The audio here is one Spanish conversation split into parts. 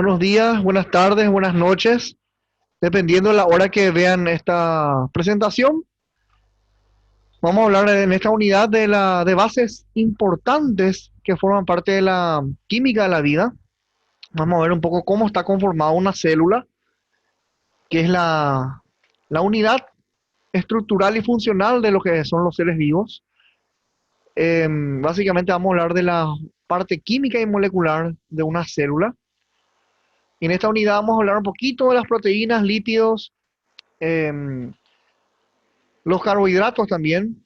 Buenos días, buenas tardes, buenas noches, dependiendo de la hora que vean esta presentación. Vamos a hablar en esta unidad de bases importantes que forman parte de la química de la vida. Vamos a ver un poco cómo está conformada una célula, que es la unidad estructural y funcional de lo que son los seres vivos. Básicamente vamos a hablar de la parte química y molecular de una célula. Y en esta unidad vamos a hablar un poquito de las proteínas, lípidos, em, los carbohidratos también.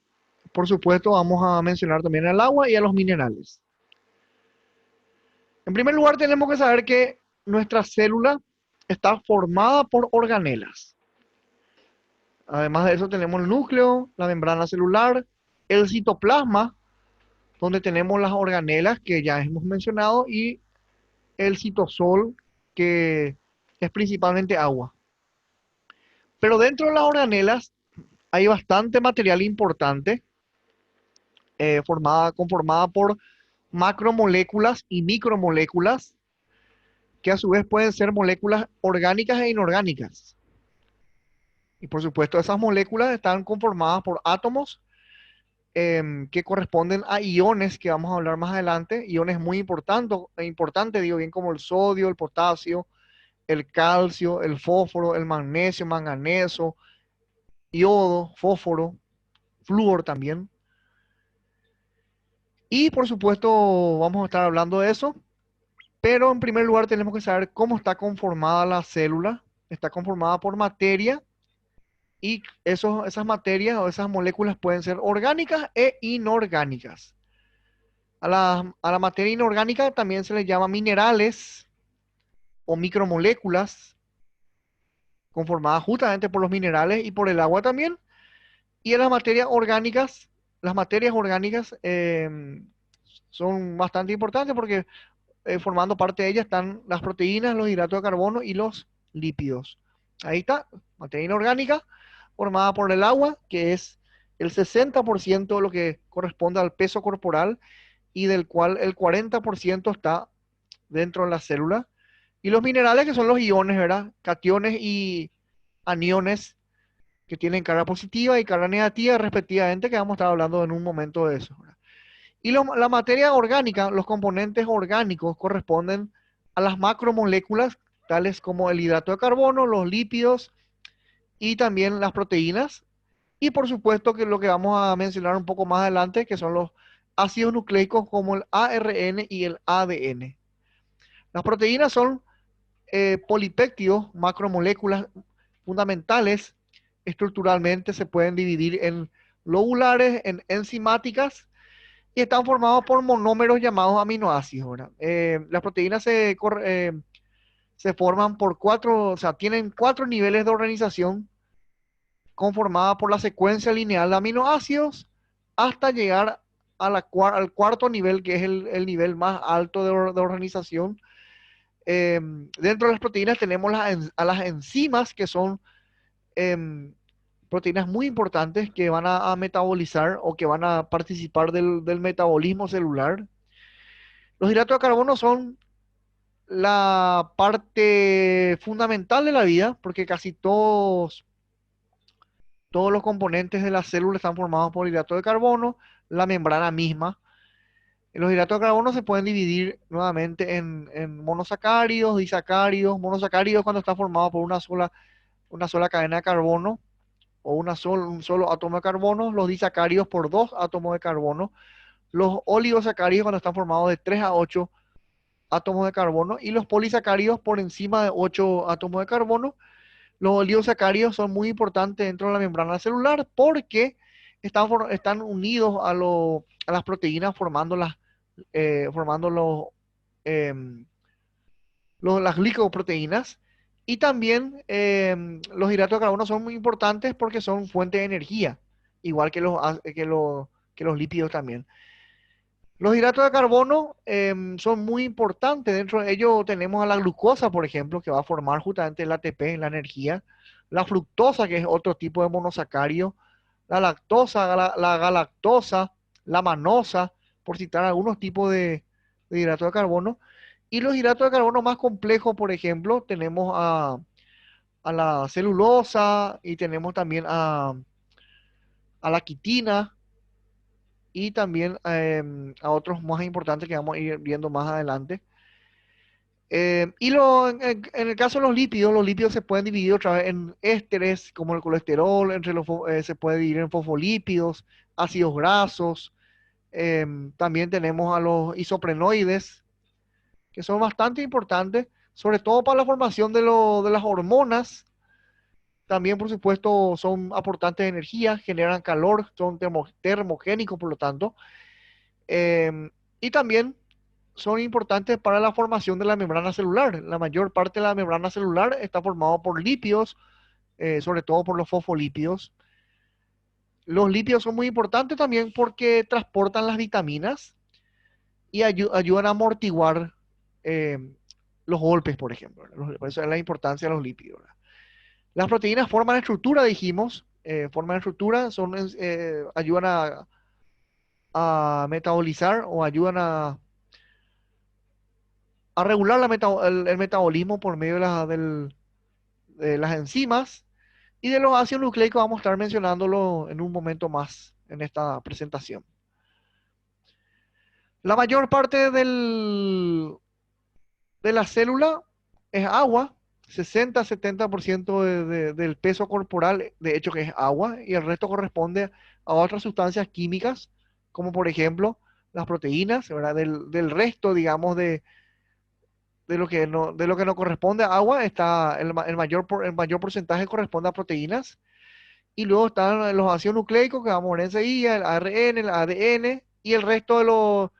Por supuesto, vamos a mencionar también el agua y a los minerales. En primer lugar, tenemos que saber que nuestra célula está formada por organelas. Además de eso, tenemos el núcleo, la membrana celular, el citoplasma, donde tenemos las organelas que ya hemos mencionado, y el citosol, que es principalmente agua. Pero dentro de las organelas hay bastante material importante, conformada por macromoléculas y micromoléculas, que a su vez pueden ser moléculas orgánicas e inorgánicas. Y por supuesto, esas moléculas están conformadas por átomos que corresponden a iones, que vamos a hablar más adelante, iones muy importantes, digo bien, como el sodio, el potasio, el calcio, el fósforo, el magnesio, manganeso, yodo, fósforo, flúor también. Y por supuesto, vamos a estar hablando de eso. Pero en primer lugar tenemos que saber cómo está conformada la célula. Está conformada por materia y esas materias o esas moléculas pueden ser orgánicas e inorgánicas. A la materia inorgánica también se le llama minerales o micromoléculas, conformadas justamente por los minerales y por el agua también. Y a las materias orgánicas son bastante importantes porque formando parte de ellas están las proteínas, los hidratos de carbono y los lípidos. Ahí está, materia inorgánica formada por el agua, que es el 60% de lo que corresponde al peso corporal y del cual el 40% está dentro de la célula. Y los minerales, que son los iones, ¿verdad? Cationes y aniones, que tienen carga positiva y carga negativa respectivamente, que vamos a estar hablando en un momento de eso, ¿verdad? Y la materia orgánica, los componentes orgánicos corresponden a las macromoléculas, tales como el hidrato de carbono, los lípidos y también las proteínas. Y por supuesto que lo que vamos a mencionar un poco más adelante, que son los ácidos nucleicos como el ARN y el ADN. Las proteínas son polipéptidos, macromoléculas fundamentales. Estructuralmente se pueden dividir en lobulares, en enzimáticas, y están formados por monómeros llamados aminoácidos, ¿verdad? Las proteínas se forman por cuatro, o sea, tienen cuatro niveles de organización conformada por la secuencia lineal de aminoácidos hasta llegar al cuarto nivel, que es el nivel más alto de organización. Dentro de las proteínas tenemos a las enzimas, que son em, proteínas muy importantes que van a metabolizar o que van a participar del metabolismo celular. Los hidratos de carbono son la parte fundamental de la vida, porque casi todos los componentes de la célula están formados por hidratos de carbono, la membrana misma. Los hidratos de carbono se pueden dividir nuevamente en monosacáridos, disacáridos. Monosacáridos cuando está formado por una sola cadena de carbono o un solo átomo de carbono. Los disacáridos por dos átomos de carbono. Los oligosacáridos cuando están formados de 3 a 8 átomos de carbono, y los polisacáridos por encima de 8 átomos de carbono. Los oligosacáridos son muy importantes dentro de la membrana celular porque están unidos a las proteínas formando em, las glicoproteínas. Y también los hidratos de carbono son muy importantes porque son fuente de energía, igual que los lípidos también. Los hidratos de carbono son muy importantes. Dentro de ello tenemos a la glucosa, por ejemplo, que va a formar justamente el ATP, la energía. La fructosa, que es otro tipo de monosacárido. La lactosa, la galactosa, la manosa, por citar algunos tipos de hidratos de carbono. Y los hidratos de carbono más complejos, por ejemplo, tenemos a la celulosa y tenemos también a la quitina y también a otros más importantes que vamos a ir viendo más adelante. En el caso de los lípidos se pueden dividir otra vez en ésteres, como el colesterol, se puede dividir en fosfolípidos, ácidos grasos. También tenemos a los isoprenoides, que son bastante importantes, sobre todo para la formación de las hormonas. También, por supuesto, son aportantes de energía, generan calor, son termogénicos, por lo tanto. Y también son importantes para la formación de la membrana celular. La mayor parte de la membrana celular está formada por lípidos, sobre todo por los fosfolípidos. Los lípidos son muy importantes también porque transportan las vitaminas y ayudan a amortiguar eh, los golpes, por ejemplo. Por eso es la importancia de los lípidos. ¿Verdad? Las proteínas forman estructura, dijimos, forman estructura, ayudan a metabolizar o ayudan a regular el metabolismo por medio de las enzimas y de los ácidos nucleicos. Vamos a estar mencionándolo en un momento más en esta presentación. La mayor parte de la célula es agua, 60-70% del peso corporal, de hecho que es agua, y el resto corresponde a otras sustancias químicas, como por ejemplo las proteínas, ¿verdad? Del resto, digamos, de lo que no corresponde a agua, está el mayor porcentaje corresponde a proteínas, y luego están los ácidos nucleicos, que vamos a ver enseguida, el ARN, el ADN, y el resto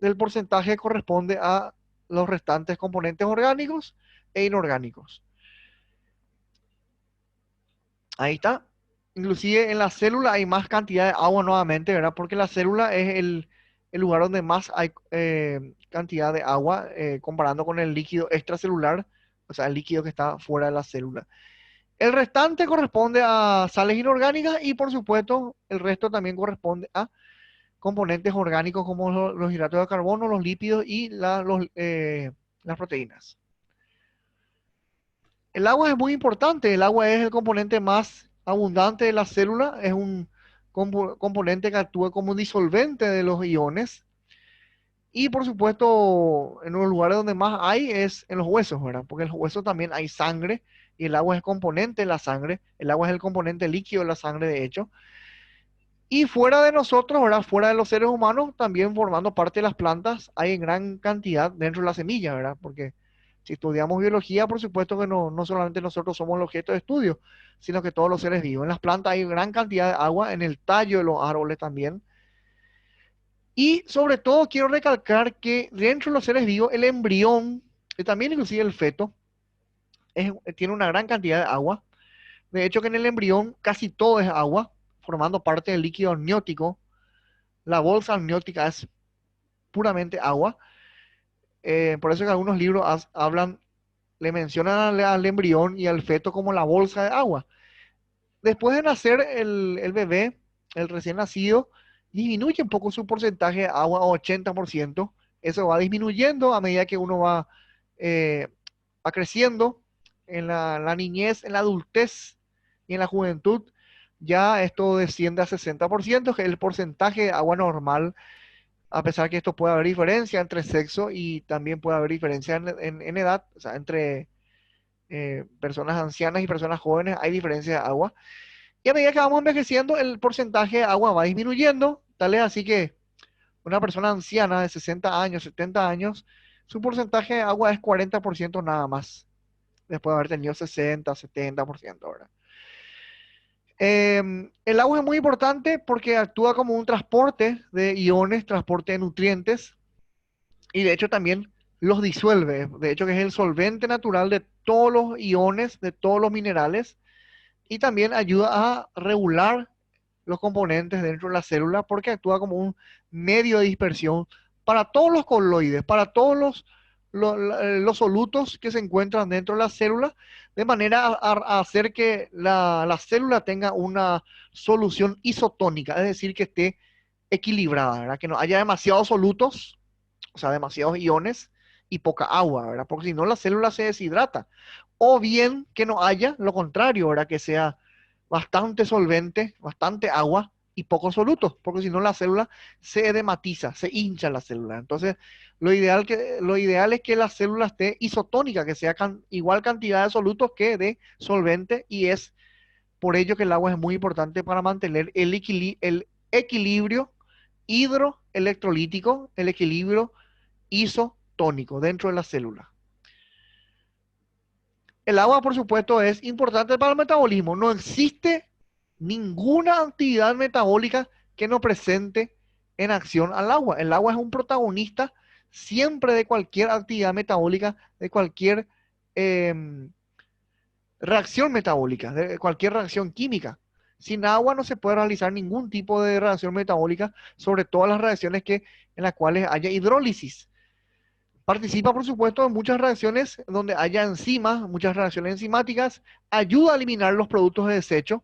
del porcentaje corresponde a los restantes componentes orgánicos e inorgánicos. Ahí está. Inclusive en la célula hay más cantidad de agua nuevamente, ¿verdad? Porque la célula es el lugar donde más hay cantidad de agua comparando con el líquido extracelular, o sea, el líquido que está fuera de la célula. El restante corresponde a sales inorgánicas y por supuesto el resto también corresponde a componentes orgánicos como los hidratos de carbono, los lípidos y las proteínas. El agua es muy importante, el agua es el componente más abundante de la célula, es un componente que actúa como disolvente de los iones y por supuesto en los lugares donde más hay es en los huesos, ¿verdad? Porque en los huesos también hay sangre y el agua es el componente de la sangre, el agua es el componente líquido de la sangre de hecho. Y fuera de nosotros, ¿verdad? Fuera de los seres humanos, también formando parte de las plantas, hay en gran cantidad dentro de la semilla, ¿verdad? Porque si estudiamos biología, por supuesto que no solamente nosotros somos el objeto de estudio, sino que todos los seres vivos. En las plantas hay gran cantidad de agua, en el tallo de los árboles también. Y sobre todo quiero recalcar que dentro de los seres vivos, el embrión, y también inclusive el feto, tiene una gran cantidad de agua. De hecho que en el embrión casi todo es agua, formando parte del líquido amniótico. La bolsa amniótica es puramente agua. Por eso que algunos libros hablan, le mencionan al embrión y al feto como la bolsa de agua. Después de nacer el bebé, el recién nacido, disminuye un poco su porcentaje de agua a 80%. Eso va disminuyendo a medida que uno eh, va creciendo en la niñez, en la adultez y en la juventud. Ya esto desciende a 60%, que es el porcentaje de agua normal, a pesar que esto puede haber diferencia entre sexo y también puede haber diferencia en edad, o sea, entre personas ancianas y personas jóvenes hay diferencia de agua. Y a medida que vamos envejeciendo, el porcentaje de agua va disminuyendo, tal es así que una persona anciana de 60 años, 70 años, su porcentaje de agua es 40% nada más, después de haber tenido 60, 70%, ¿verdad? El agua es muy importante porque actúa como un transporte de iones, transporte de nutrientes, y de hecho también los disuelve. De hecho que es el solvente natural de todos los iones, de todos los minerales, y también ayuda a regular los componentes dentro de la célula porque actúa como un medio de dispersión para todos los coloides, para todos los solutos que se encuentran dentro de la célula, de manera a hacer que la célula tenga una solución isotónica, es decir, que esté equilibrada, ¿verdad? Que no haya demasiados solutos, o sea, demasiados iones, y poca agua, ¿verdad? Porque si no la célula se deshidrata. O bien que no haya lo contrario, ¿verdad? Que sea bastante solvente, bastante agua y pocos solutos, porque si no la célula se edematiza, se hincha la célula. Entonces, lo ideal es que la célula esté isotónica, que sea igual cantidad de solutos que de solvente, y es por ello que el agua es muy importante para mantener el equilibrio hidroelectrolítico, el equilibrio isotónico dentro de la célula. El agua, por supuesto, es importante para el metabolismo. No existe ninguna actividad metabólica que no presente en acción al agua. El agua es un protagonista siempre de cualquier actividad metabólica, de cualquier em, reacción metabólica, de cualquier reacción química. Sin agua no se puede realizar ningún tipo de reacción metabólica, sobre todo las reacciones en las cuales haya hidrólisis. Participa, por supuesto, en muchas reacciones donde haya enzimas, muchas reacciones enzimáticas, ayuda a eliminar los productos de desecho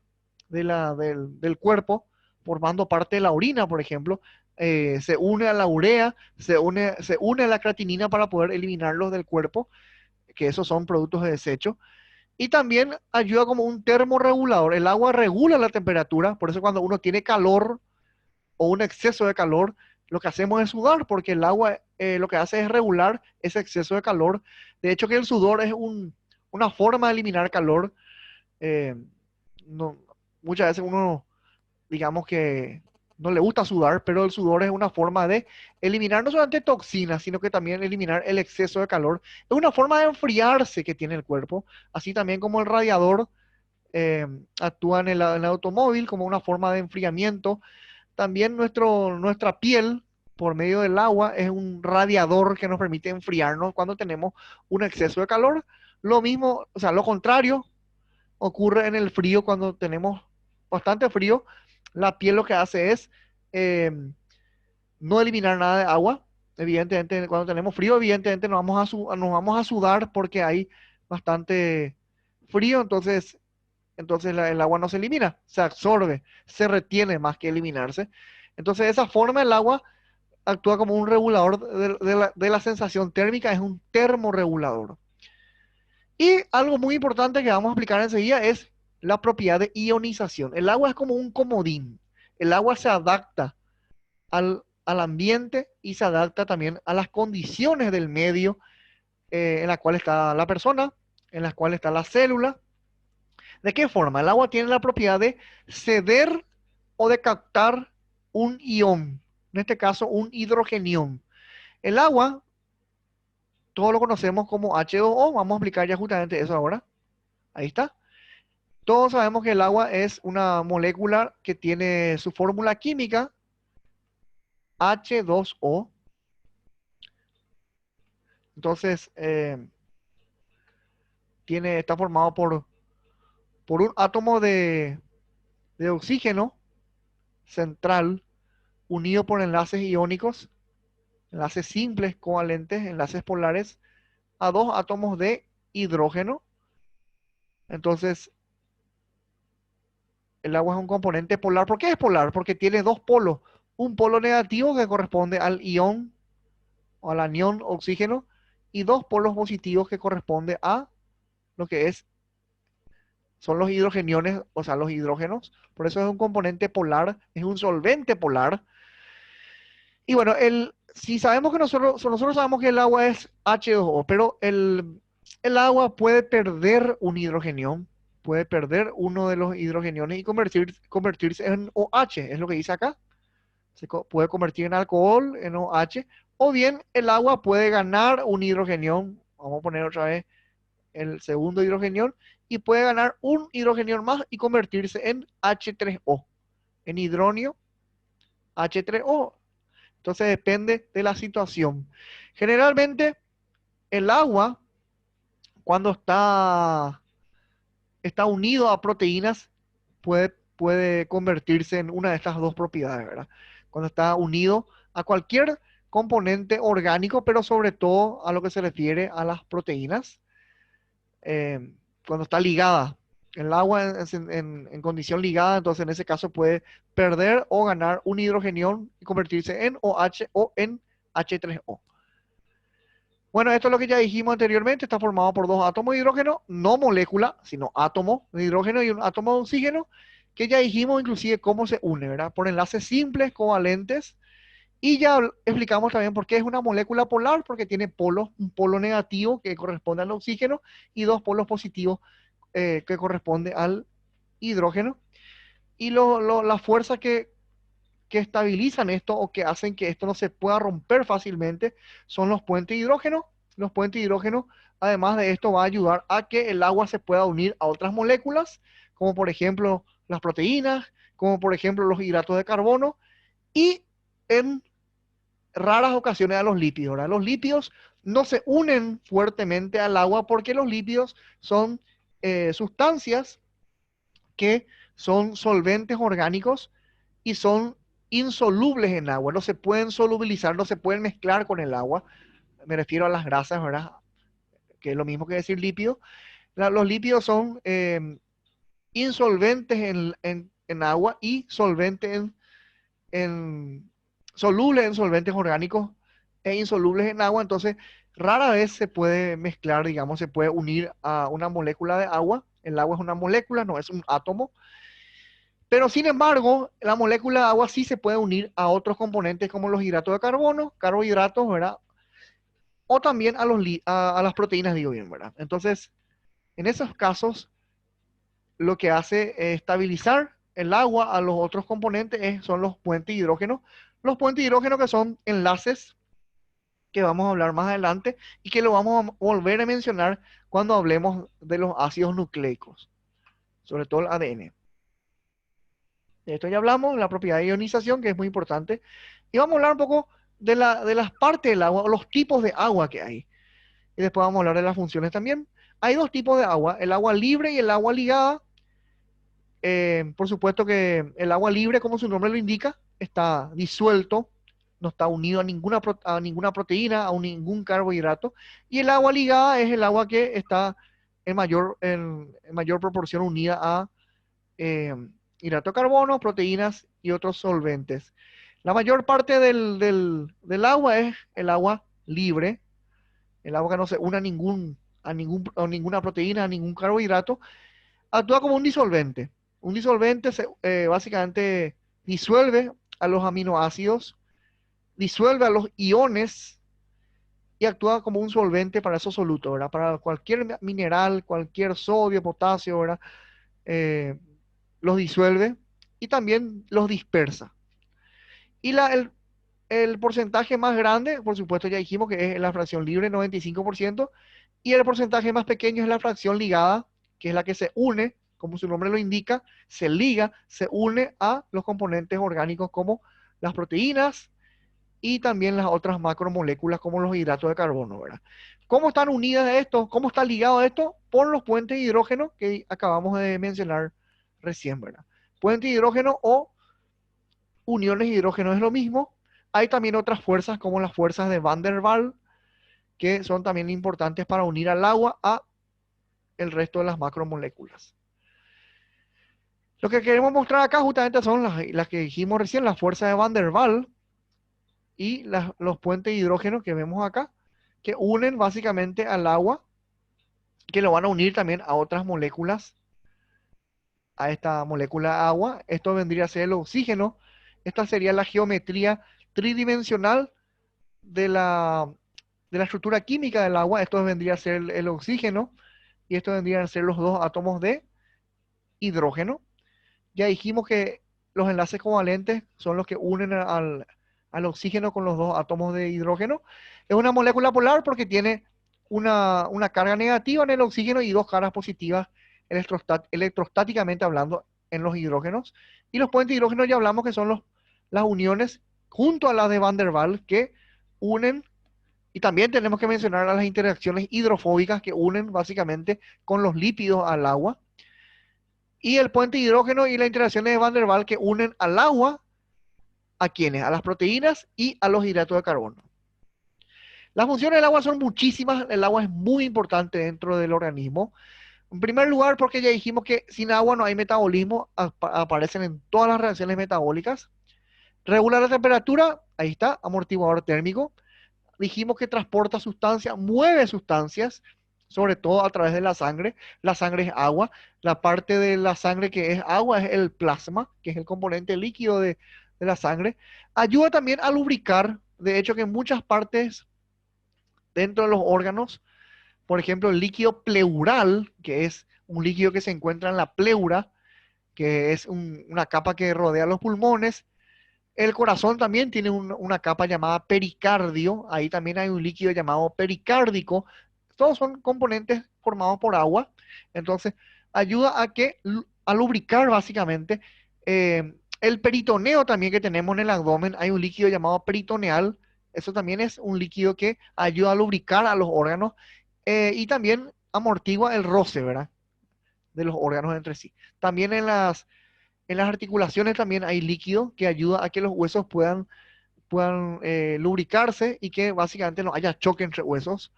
del cuerpo, formando parte de la orina, por ejemplo. Se une a la urea, se une a la creatinina para poder eliminarlos del cuerpo, que esos son productos de desecho. Y también ayuda como un termorregulador. El agua regula la temperatura, por eso cuando uno tiene calor o un exceso de calor, lo que hacemos es sudar, porque el agua lo que hace es regular ese exceso de calor. De hecho, que el sudor es una forma de eliminar calor. Eh, no, muchas veces uno, digamos que no le gusta sudar, pero el sudor es una forma de eliminar no solamente toxinas, sino que también eliminar el exceso de calor. Es una forma de enfriarse que tiene el cuerpo, así también como el radiador eh, actúa en el automóvil como una forma de enfriamiento. También nuestra piel, por medio del agua, es un radiador que nos permite enfriarnos cuando tenemos un exceso de calor. Lo mismo, o sea, lo contrario ocurre en el frío cuando tenemos bastante frío. La piel lo que hace es eh, no eliminar nada de agua. Evidentemente, cuando tenemos frío, evidentemente nos vamos a sudar porque hay bastante frío, entonces el agua no se elimina, se absorbe, se retiene más que eliminarse. Entonces, de esa forma el agua actúa como un regulador de la sensación térmica, es un termorregulador. Y algo muy importante que vamos a explicar enseguida es la propiedad de ionización. El agua es como un comodín. El agua se adapta al ambiente y se adapta también a las condiciones del medio en la cual está la persona, en la cual está la célula. ¿De qué forma? El agua tiene la propiedad de ceder o de captar un ion, en este caso un hidrogenión. El agua, todos lo conocemos como H2O, vamos a explicar ya justamente eso ahora. Ahí está. Todos sabemos que el agua es una molécula que tiene su fórmula química H2O. Entonces, está formado por un átomo de oxígeno central unido por enlaces iónicos, enlaces simples, covalentes, enlaces polares, a dos átomos de hidrógeno. Entonces, el agua es un componente polar. ¿Por qué es polar? Porque tiene dos polos. Un polo negativo que corresponde al ion o al anión oxígeno y dos polos positivos que corresponde a lo que son los hidrogeniones, o sea, los hidrógenos. Por eso es un componente polar, es un solvente polar. Y bueno, si sabemos que nosotros sabemos que el agua es H2O, pero el agua puede perder un hidrogenión, puede perder uno de los hidrogeniones y convertirse en OH, es lo que dice acá. Puede convertir en alcohol, en OH, o bien el agua puede ganar un hidrogenión, vamos a poner otra vez el segundo hidrogenión, y puede ganar un hidrogenión más y convertirse en H3O, en hidronio H3O. Entonces depende de la situación. Generalmente el agua, cuando está unido a proteínas, puede convertirse en una de estas dos propiedades, ¿verdad? Cuando está unido a cualquier componente orgánico, pero sobre todo a lo que se refiere a las proteínas, cuando está ligada. El agua en condición ligada, entonces en ese caso puede perder o ganar un hidrogenión y convertirse en OH o en H3O. Bueno, esto es lo que ya dijimos anteriormente, está formado por dos átomos de hidrógeno, no molécula, sino átomo de hidrógeno y un átomo de oxígeno, que ya dijimos inclusive cómo se une, ¿verdad? Por enlaces simples, covalentes, y ya explicamos también por qué es una molécula polar, porque tiene polos, un polo negativo que corresponde al oxígeno y dos polos positivos que corresponde al hidrógeno. Y las fuerzas que estabilizan esto o que hacen que esto no se pueda romper fácilmente son los puentes de hidrógeno. Los puentes de hidrógeno, además de esto, va a ayudar a que el agua se pueda unir a otras moléculas, como por ejemplo las proteínas, como por ejemplo los hidratos de carbono y en raras ocasiones a los lípidos, ¿verdad? Los lípidos no se unen fuertemente al agua porque los lípidos son sustancias que son solventes orgánicos y son insolubles en agua, no se pueden solubilizar, no se pueden mezclar con el agua. Me refiero a las grasas, ¿verdad? Que es lo mismo que decir lípido. Los lípidos son insolventes en agua y solventes en solubles en solventes orgánicos e insolubles en agua, entonces rara vez se puede mezclar, digamos, se puede unir a una molécula de agua. El agua es una molécula, no es un átomo. Pero sin embargo, la molécula de agua sí se puede unir a otros componentes como los hidratos de carbono, carbohidratos, ¿verdad? O también a las proteínas, digo bien, ¿verdad? Entonces, en esos casos, lo que hace estabilizar el agua a los otros componentes son los puentes de hidrógeno. Los puentes de hidrógeno que son enlaces que vamos a hablar más adelante y que lo vamos a volver a mencionar cuando hablemos de los ácidos nucleicos, sobre todo el ADN. De esto ya hablamos, la propiedad de ionización, que es muy importante. Y vamos a hablar un poco de las partes del agua, o los tipos de agua que hay. Y después vamos a hablar de las funciones también. Hay dos tipos de agua, el agua libre y el agua ligada. Por supuesto que el agua libre, como su nombre lo indica, está disuelto, no está unido a ninguna proteína, a ningún carbohidrato. Y el agua ligada es el agua que está en mayor proporción unida a eh, hidrato de carbono, proteínas y otros solventes. La mayor parte del agua es el agua libre, el agua que no se une a ninguna proteína, a ningún carbohidrato, actúa como un disolvente. Un disolvente básicamente disuelve a los aminoácidos, disuelve a los iones y actúa como un solvente para esos solutos, ¿verdad? Para cualquier mineral, cualquier sodio, potasio, ¿verdad? Eh, los disuelve y también los dispersa. Y el porcentaje más grande, por supuesto, ya dijimos que es la fracción libre, 95%, y el porcentaje más pequeño es la fracción ligada, que es la que se une, como su nombre lo indica, se liga, se une a los componentes orgánicos como las proteínas y también las otras macromoléculas como los hidratos de carbono, ¿verdad? ¿Cómo están unidas a esto? ¿Cómo está ligado a esto? Por los puentes de hidrógeno que acabamos de mencionar recién, ¿verdad? Puente de hidrógeno o uniones de hidrógeno es lo mismo. Hay también otras fuerzas como las fuerzas de Van der Waals, que son también importantes para unir al agua a el resto de las macromoléculas. Lo que queremos mostrar acá justamente son las que dijimos recién, las fuerzas de Van der Waals y los puentes de hidrógeno que vemos acá, que unen básicamente al agua, que lo van a unir también a otras moléculas, a esta molécula agua. Esto vendría a ser el oxígeno. Esta sería la geometría tridimensional de la estructura química del agua. Esto vendría a ser el oxígeno y esto vendrían a ser los dos átomos de hidrógeno. Ya dijimos que los enlaces covalentes son los que unen al oxígeno con los dos átomos de hidrógeno. Es una molécula polar porque tiene una carga negativa en el oxígeno y dos cargas positivas electrostáticamente hablando en los hidrógenos. Y los puentes de hidrógeno ya hablamos que son las uniones junto a las de Van der Waals que unen, y también tenemos que mencionar a las interacciones hidrofóbicas que unen básicamente con los lípidos al agua. Y el puente de hidrógeno y las interacciones de Van der Waals que unen al agua, ¿a quiénes? A las proteínas y a los hidratos de carbono. Las funciones del agua son muchísimas, el agua es muy importante dentro del organismo. En primer lugar, porque ya dijimos que sin agua no hay metabolismo, aparecen en todas las reacciones metabólicas. Regula la temperatura, ahí está, amortiguador térmico. dijimos que transporta sustancias, mueve sustancias, sobre todo a través de la sangre. La sangre es agua. La parte de la sangre que es agua es el plasma, que es el componente líquido de la sangre. Ayuda también a lubricar. De hecho, que en muchas partes dentro de los órganos, por ejemplo, el líquido pleural, que es un líquido que se encuentra en la pleura, que es una capa que rodea los pulmones. El corazón también tiene una capa llamada pericardio, ahí también hay un líquido llamado pericárdico. Todos son componentes formados por agua, entonces ayuda a lubricar básicamente. El peritoneo también que tenemos en el abdomen, hay un líquido llamado peritoneal, eso también es un líquido que ayuda a lubricar a los órganos y también amortigua el roce, ¿verdad? De los órganos entre sí. También en las articulaciones también hay líquido que ayuda a que los huesos puedan lubricarse y que básicamente no haya choque entre huesos.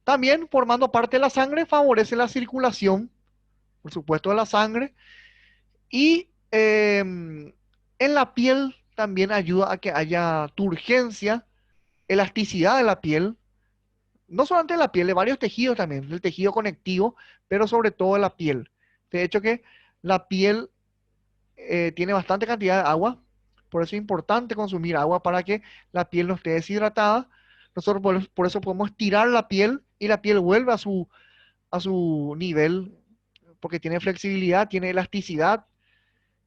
También, formando parte de la sangre, favorece la circulación, por supuesto, de la sangre. Y en la piel también ayuda a que haya turgencia, elasticidad de la piel. No solamente de la piel, de varios tejidos también, del tejido conectivo, pero sobre todo de la piel. De hecho que la piel tiene bastante cantidad de agua, por eso es importante consumir agua para que la piel no esté deshidratada. Nosotros por eso podemos estirar la piel y la piel vuelve a su nivel, porque tiene flexibilidad, tiene elasticidad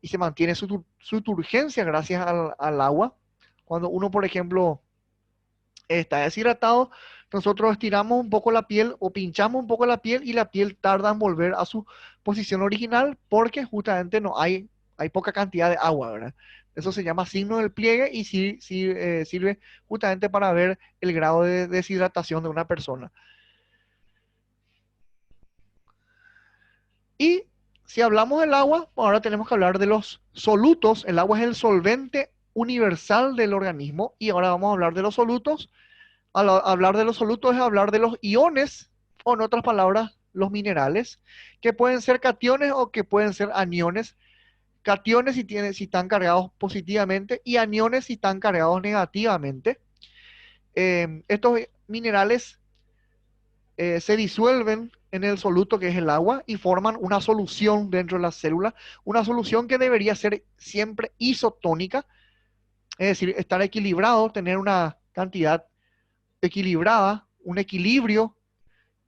y se mantiene su turgencia gracias al agua. Cuando uno, por ejemplo, está deshidratado, nosotros estiramos un poco la piel o pinchamos un poco la piel y la piel tarda en volver a su posición original porque justamente no hay poca cantidad de agua, ¿verdad? Eso se llama signo del pliegue y sí, sí, sirve justamente para ver el grado de deshidratación de una persona. Y si hablamos del agua, ahora tenemos que hablar de los solutos. El agua es el solvente universal del organismo y ahora vamos a hablar de los solutos. Al hablar de los solutos es hablar de los iones, o en otras palabras, los minerales, que pueden ser cationes o que pueden ser aniones. Cationes si están cargados positivamente y aniones si están cargados negativamente. Estos minerales se disuelven en el soluto que es el agua y forman una solución dentro de la célula, una solución que debería ser siempre isotónica, es decir, estar equilibrado, tener una cantidad equilibrada, un equilibrio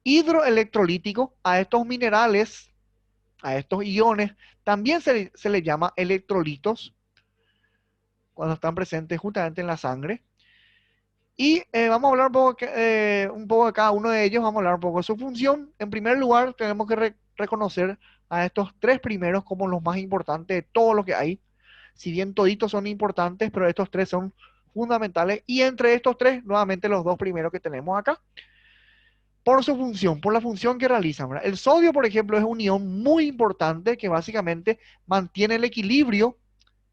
hidroelectrolítico. A estos minerales, a estos iones, también se les llama electrolitos cuando están presentes justamente en la sangre. Y vamos a hablar un poco de cada uno de ellos, vamos a hablar un poco de su función. En primer lugar, tenemos que reconocer a estos tres primeros como los más importantes de todo lo que hay. Si bien toditos son importantes, pero estos tres son fundamentales. Y entre estos tres, nuevamente los dos primeros que tenemos acá, por su función, por la función que realizan, ¿verdad? El sodio, por ejemplo, es un ion muy importante que básicamente mantiene el equilibrio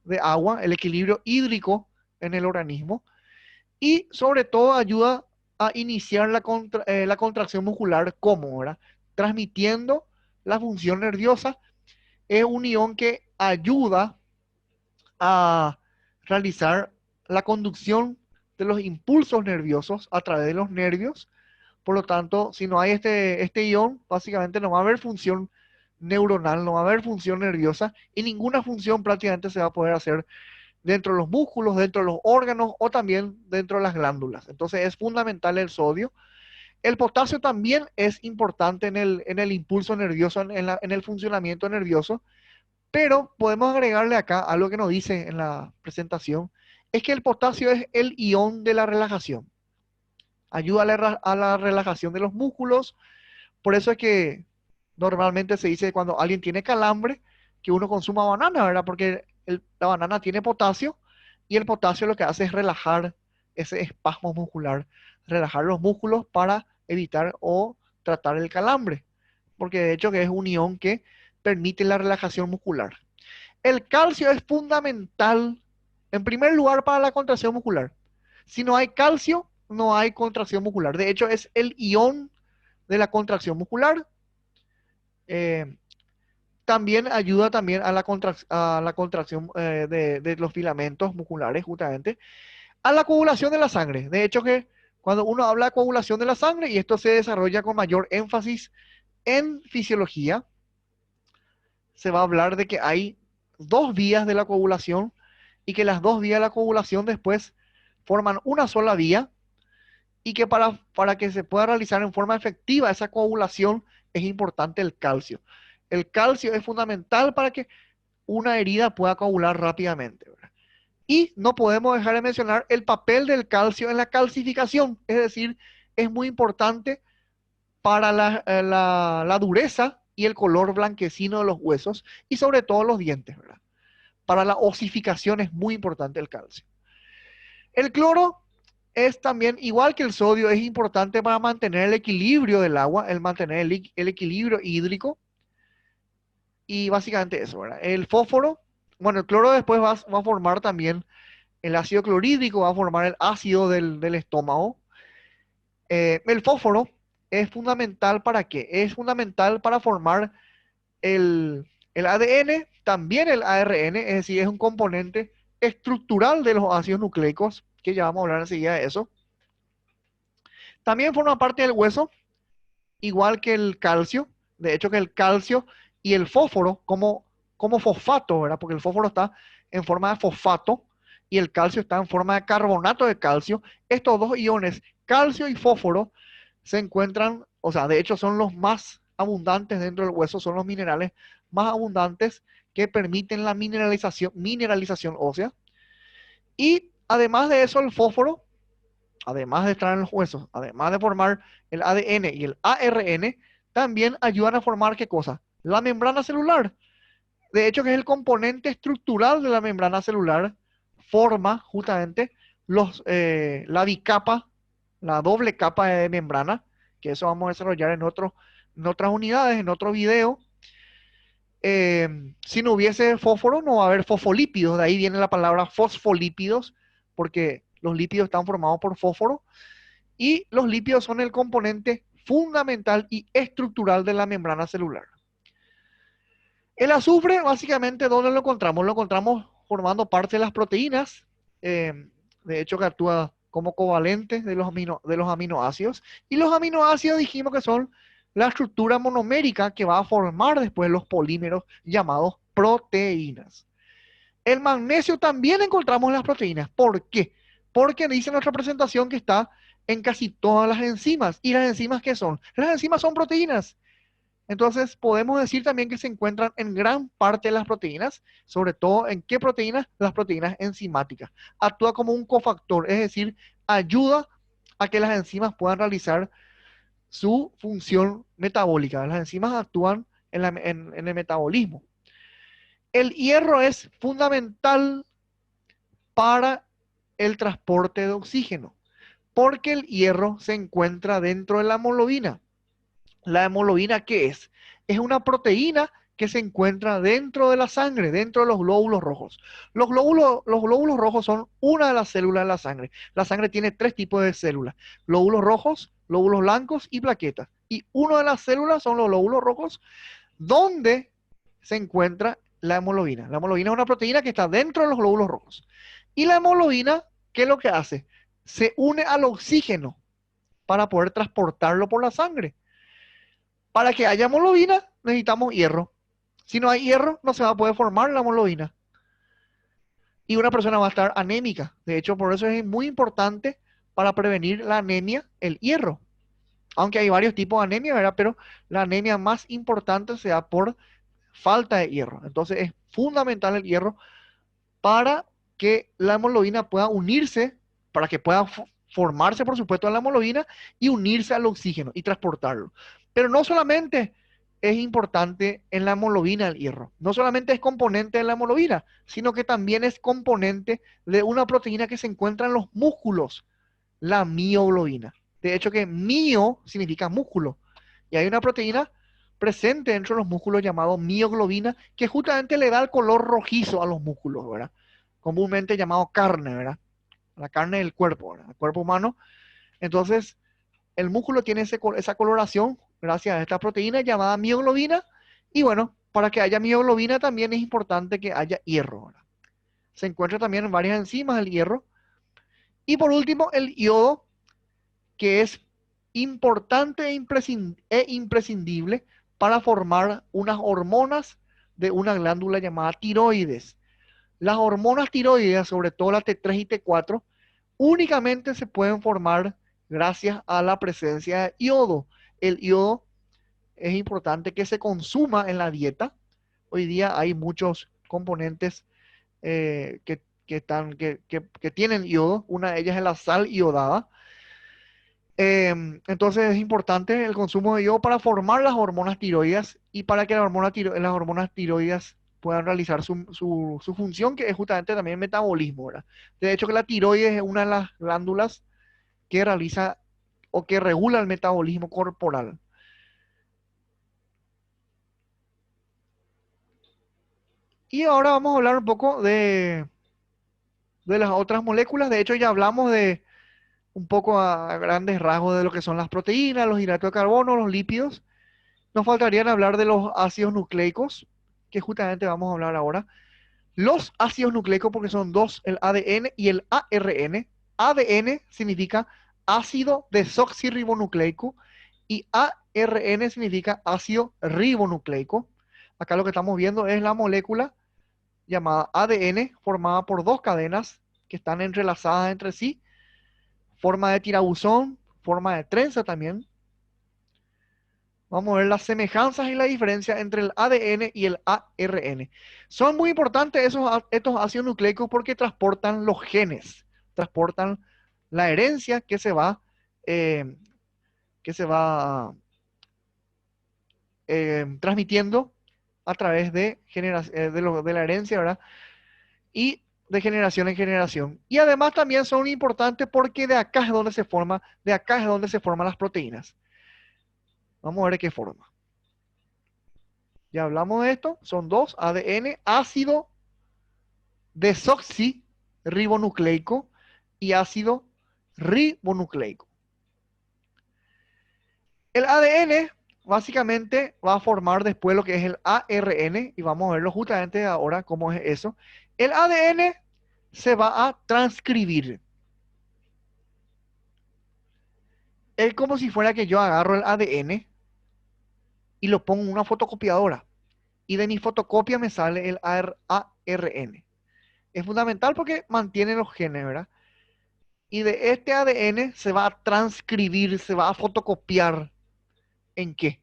de agua, el equilibrio hídrico en el organismo y sobre todo ayuda a iniciar la contracción muscular como, ¿verdad? Transmitiendo la función nerviosa. Es un ion que ayuda a realizar la conducción de los impulsos nerviosos a través de los nervios. Por lo tanto, si no hay este ion, básicamente no va a haber función neuronal, no va a haber función nerviosa y ninguna función prácticamente se va a poder hacer dentro de los músculos, dentro de los órganos o también dentro de las glándulas. Entonces es fundamental el sodio. El potasio también es importante en el impulso nervioso, en el funcionamiento nervioso, pero podemos agregarle acá algo que nos dice en la presentación, es que el potasio es el ion de la relajación. Ayuda a la relajación de los músculos. Por eso es que normalmente se dice cuando alguien tiene calambre que uno consuma banana, ¿verdad? Porque la banana tiene potasio y el potasio lo que hace es relajar ese espasmo muscular, relajar los músculos para evitar o tratar el calambre, porque de hecho que es un ion que permite la relajación muscular. El calcio es fundamental, en primer lugar, para la contracción muscular. Si no hay calcio, no hay contracción muscular. De hecho, es el ion de la contracción muscular. Eh, También ayuda también a la contracción de los filamentos musculares, justamente, a la coagulación de la sangre. De hecho, que cuando uno habla de coagulación de la sangre, y esto se desarrolla con mayor énfasis en fisiología, se va a hablar de que hay dos vías de la coagulación y que las dos vías de la coagulación después forman una sola vía y que para que se pueda realizar en forma efectiva esa coagulación es importante el calcio. El calcio es fundamental para que una herida pueda coagular rápidamente, ¿verdad? Y no podemos dejar de mencionar el papel del calcio en la calcificación, es decir, es muy importante para la dureza y el color blanquecino de los huesos y sobre todo los dientes, ¿verdad? Para la osificación es muy importante el calcio. El cloro es también, igual que el sodio, es importante para mantener el equilibrio del agua, el mantener el equilibrio hídrico y básicamente eso, ¿verdad? El fósforo, bueno, el cloro después va a formar también el ácido clorhídrico, va a formar el ácido del estómago. El fósforo es fundamental ¿para qué? Es fundamental para formar el ADN, también el ARN, es decir, es un componente estructural de los ácidos nucleicos, que ya vamos a hablar enseguida de eso. También forma parte del hueso, igual que el calcio. De hecho, que el calcio y el fósforo como fosfato, ¿verdad? Porque el fósforo está en forma de fosfato y el calcio está en forma de carbonato de calcio. Estos dos iones, calcio y fósforo, se encuentran, o sea, de hecho son los más abundantes dentro del hueso, son los minerales más abundantes que permiten la mineralización ósea. Y además de eso, el fósforo, además de estar en los huesos, además de formar el ADN y el ARN, también ayudan a formar ¿qué cosa? La membrana celular. De hecho, que es el componente estructural de la membrana celular, forma justamente la bicapa, la doble capa de membrana, que eso vamos a desarrollar en otras unidades, en otro video. Si no hubiese fósforo, no va a haber fosfolípidos, de ahí viene la palabra fosfolípidos, porque los lípidos están formados por fósforo, y los lípidos son el componente fundamental y estructural de la membrana celular. El azufre, básicamente, ¿dónde lo encontramos? Lo encontramos formando parte de las proteínas, de hecho que actúa como covalente de los aminoácidos, y los aminoácidos dijimos que son la estructura monomérica que va a formar después los polímeros llamados proteínas. El magnesio también encontramos en las proteínas. ¿Por qué? Porque dice nuestra presentación que está en casi todas las enzimas. ¿Y las enzimas qué son? Las enzimas son proteínas. Entonces, podemos decir también que se encuentran en gran parte de las proteínas, sobre todo en qué proteínas, las proteínas enzimáticas. Actúa como un cofactor, es decir, ayuda a que las enzimas puedan realizar su función metabólica. Las enzimas actúan en el metabolismo. El hierro es fundamental para el transporte de oxígeno, porque el hierro se encuentra dentro de la hemoglobina. ¿La hemoglobina qué es? Es una proteína que se encuentra dentro de la sangre, dentro de los glóbulos rojos. Los glóbulos rojos son una de las células de la sangre. La sangre tiene tres tipos de células: glóbulos rojos, glóbulos blancos y plaquetas. Y una de las células son los glóbulos rojos, donde se encuentra la hemoglobina. La hemoglobina es una proteína que está dentro de los glóbulos rojos. Y la hemoglobina, ¿qué es lo que hace? Se une al oxígeno para poder transportarlo por la sangre. Para que haya hemoglobina, necesitamos hierro. Si no hay hierro, no se va a poder formar la hemoglobina. Y una persona va a estar anémica. De hecho, por eso es muy importante para prevenir la anemia, el hierro. Aunque hay varios tipos de anemia, ¿verdad? Pero la anemia más importante se da por falta de hierro. Entonces es fundamental el hierro para que la hemoglobina pueda unirse, para que pueda formarse, por supuesto, la hemoglobina y unirse al oxígeno y transportarlo. Pero no solamente es importante en la hemoglobina el hierro, no solamente es componente de la hemoglobina, sino que también es componente de una proteína que se encuentra en los músculos, la mioglobina. De hecho que mio significa músculo, y hay una proteína presente dentro de los músculos llamado mioglobina que justamente le da el color rojizo a los músculos, ¿verdad? Comúnmente llamado carne, ¿verdad? La carne del cuerpo, ¿verdad? El cuerpo humano. Entonces, el músculo tiene esa coloración gracias a esta proteína llamada mioglobina. Y bueno, para que haya mioglobina también es importante que haya hierro, ¿verdad? Se encuentra también en varias enzimas el hierro. Y por último, el yodo que es importante e imprescindible para formar unas hormonas de una glándula llamada tiroides. Las hormonas tiroides, sobre todo la T3 y T4, únicamente se pueden formar gracias a la presencia de yodo. El yodo es importante que se consuma en la dieta. Hoy día hay muchos componentes que tienen yodo. Una de ellas es la sal iodada. Entonces es importante el consumo de yodo para formar las hormonas tiroides y para que las hormonas tiroides puedan realizar su función, que es justamente también el metabolismo, ¿verdad? De hecho, que la tiroides es una de las glándulas que realiza o que regula el metabolismo corporal. Y ahora vamos a hablar un poco de las otras moléculas. De hecho, ya hablamos de un poco a grandes rasgos de lo que son las proteínas, los hidratos de carbono, los lípidos. Nos faltarían hablar de los ácidos nucleicos, que justamente vamos a hablar ahora. Los ácidos nucleicos, porque son dos, el ADN y el ARN. ADN significa ácido desoxirribonucleico y ARN significa ácido ribonucleico. Acá lo que estamos viendo es la molécula llamada ADN, formada por dos cadenas que están entrelazadas entre sí, forma de tirabuzón, forma de trenza también. Vamos a ver las semejanzas y la diferencia entre el ADN y el ARN. Son muy importantes estos ácidos nucleicos porque transportan los genes, transportan la herencia eh, que se va transmitiendo a través de la herencia, ¿verdad? Y de generación en generación. Y además también son importantes porque de acá es donde se forman las proteínas. Vamos a ver de qué forma. Ya hablamos de esto, son dos, ADN, ácido desoxirribonucleico y ácido ribonucleico. El ADN básicamente va a formar después lo que es el ARN y vamos a verlo justamente ahora cómo es eso. El ADN se va a transcribir. Es como si fuera que yo agarro el ADN y lo pongo en una fotocopiadora y de mi fotocopia me sale el ARN. Es fundamental porque mantiene los genes, ¿verdad? Y de este ADN se va a transcribir, se va a fotocopiar. ¿En qué?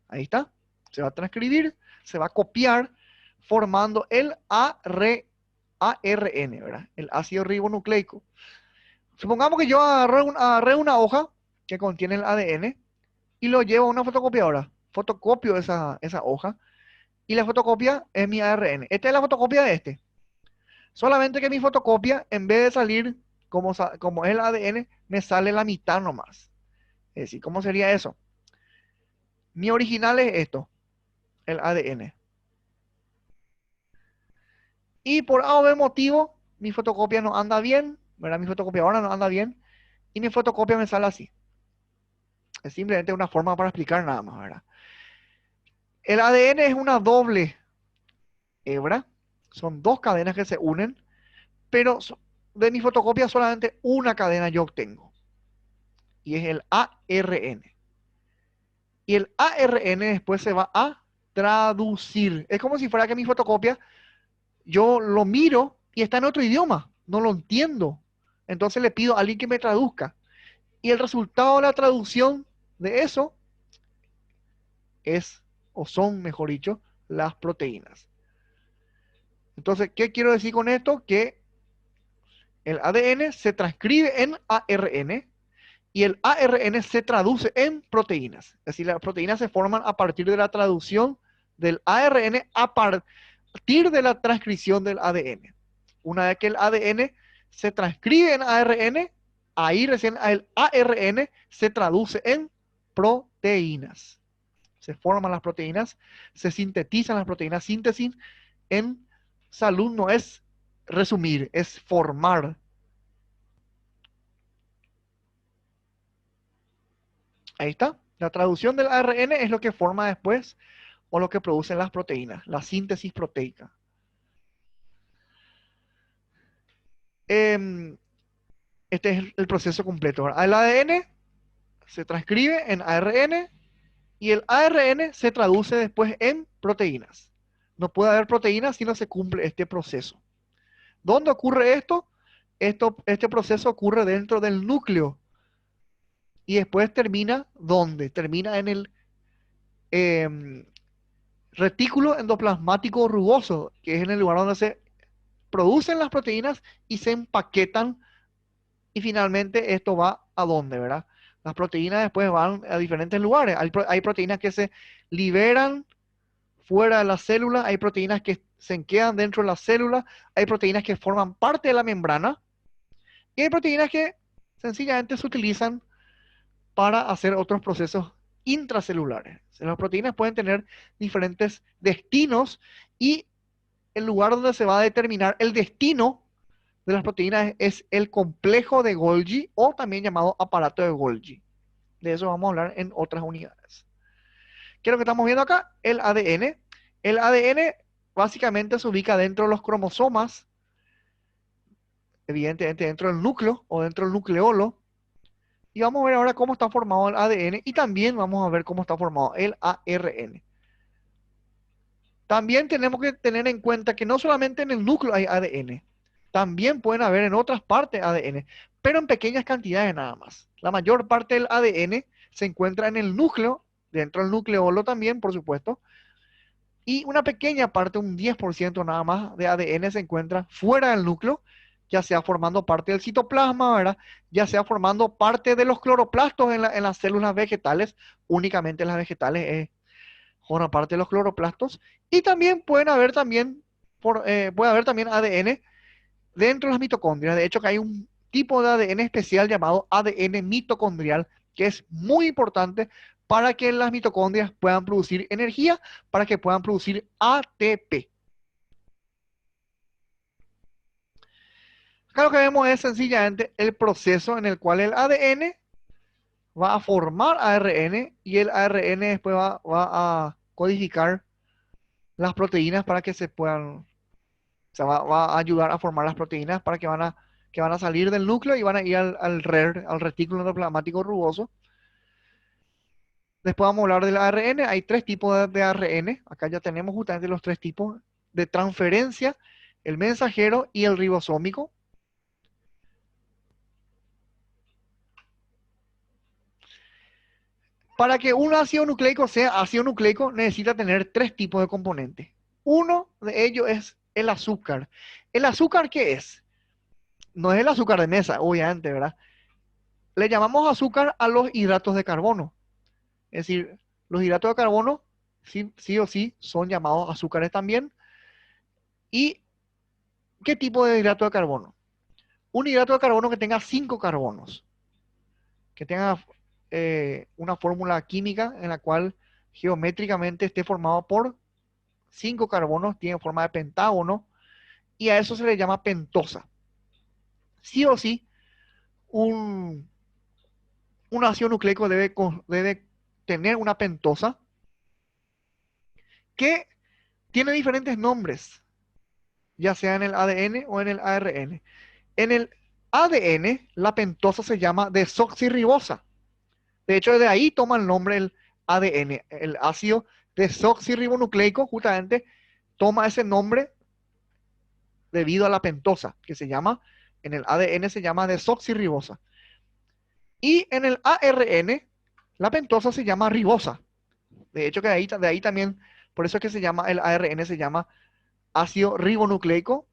Ahí está. Se va a transcribir, se va a copiar formando el ARN, ¿verdad? El ácido ribonucleico. Supongamos que yo agarré una hoja que contiene el ADN y lo llevo a una fotocopiadora. Fotocopio esa hoja y la fotocopia es mi ARN. Esta es la fotocopia de este. Solamente que mi fotocopia, en vez de salir como es el ADN, me sale la mitad nomás. Es decir, ¿cómo sería eso? Mi original es esto, el ADN. Y por A o B motivo, mi fotocopia no anda bien, ¿verdad? Mi fotocopia ahora no anda bien y mi fotocopia me sale así. Es simplemente una forma para explicar nada más, ¿verdad? El ADN es una doble hebra. Son dos cadenas que se unen, pero de mi fotocopia solamente una cadena yo obtengo. Y es el ARN. Y el ARN después se va a traducir. Es como si fuera que mi fotocopia, yo lo miro y está en otro idioma, no lo entiendo. Entonces le pido a alguien que me traduzca. Y el resultado de la traducción de eso es, o son, mejor dicho, las proteínas. Entonces, ¿qué quiero decir con esto? Que el ADN se transcribe en ARN y el ARN se traduce en proteínas. Es decir, las proteínas se forman a partir de la traducción del ARN a partir de la transcripción del ADN. Una vez que el ADN se transcribe en ARN, ahí recién el ARN se traduce en proteínas. Se forman las proteínas, se sintetizan las proteínas. Síntesis en salud no es resumir, es formar. Ahí está. La traducción del ARN es lo que forma después o lo que producen las proteínas, la síntesis proteica. Este es el proceso completo. ¿Verdad? El ADN se transcribe en ARN y el ARN se traduce después en proteínas. No puede haber proteínas si no se cumple este proceso. ¿Dónde ocurre esto? Este proceso ocurre dentro del núcleo y después termina, ¿dónde? Termina en el em, retículo endoplasmático rugoso, que es en el lugar donde se producen las proteínas y se empaquetan, y finalmente esto va a dónde, ¿verdad? Las proteínas después van a diferentes lugares. Hay proteínas que se liberan fuera de la célula, hay proteínas que se quedan dentro de la célula, hay proteínas que forman parte de la membrana y hay proteínas que sencillamente se utilizan para hacer otros procesos intracelulares. Las proteínas pueden tener diferentes destinos y el lugar donde se va a determinar el destino de las proteínas es el complejo de Golgi o también llamado aparato de Golgi. De eso vamos a hablar en otras unidades. ¿Qué es lo que estamos viendo acá? El ADN. El ADN básicamente se ubica dentro de los cromosomas, evidentemente dentro del núcleo o dentro del nucleolo. Y vamos a ver ahora cómo está formado el ADN y también vamos a ver cómo está formado el ARN. También tenemos que tener en cuenta que no solamente en el núcleo hay ADN, también pueden haber en otras partes ADN, pero en pequeñas cantidades nada más. La mayor parte del ADN se encuentra en el núcleo, dentro del nucleolo también, por supuesto, y una pequeña parte, un 10% nada más de ADN se encuentra fuera del núcleo, ya sea formando parte del citoplasma, ¿verdad? Ya sea formando parte de los cloroplastos en las células vegetales, únicamente las vegetales forman parte de los cloroplastos, y también pueden haber también, puede haber también ADN dentro de las mitocondrias. De hecho, que hay un tipo de ADN especial llamado ADN mitocondrial, que es muy importante para que las mitocondrias puedan producir energía, para que puedan producir ATP. Acá lo que vemos es sencillamente el proceso en el cual el ADN va a formar ARN y el ARN después va a codificar las proteínas para que se puedan, o sea, va a ayudar a formar las proteínas para que van a salir del núcleo y van a ir al RER, al retículo endoplasmático rugoso. Después vamos a hablar del ARN. Hay tres tipos de ARN. Acá ya tenemos justamente los tres tipos de transferencia, el mensajero y el ribosómico. Para que un ácido nucleico sea ácido nucleico, necesita tener tres tipos de componentes. Uno de ellos es el azúcar. ¿El azúcar qué es? No es el azúcar de mesa, obviamente, ¿verdad? Le llamamos azúcar a los hidratos de carbono. Es decir, los hidratos de carbono sí o sí son llamados azúcares también. ¿Y qué tipo de hidrato de carbono? Un hidrato de carbono que tenga 5 carbonos, que tenga una fórmula química en la cual geométricamente esté formado por 5 carbonos, tiene forma de pentágono, y a eso se le llama pentosa. Sí o sí, un ácido nucleico debe tener una pentosa que tiene diferentes nombres, ya sea en el ADN o en el ARN. En el ADN, la pentosa se llama desoxirribosa. De hecho, de ahí toma el nombre el ADN. El ácido desoxirribonucleico justamente toma ese nombre debido a la pentosa, que se llama, en el ADN se llama desoxirribosa. Y en el ARN, la pentosa se llama ribosa. De hecho, que de ahí también, por eso es que se llama, el ARN se llama ácido ribonucleico,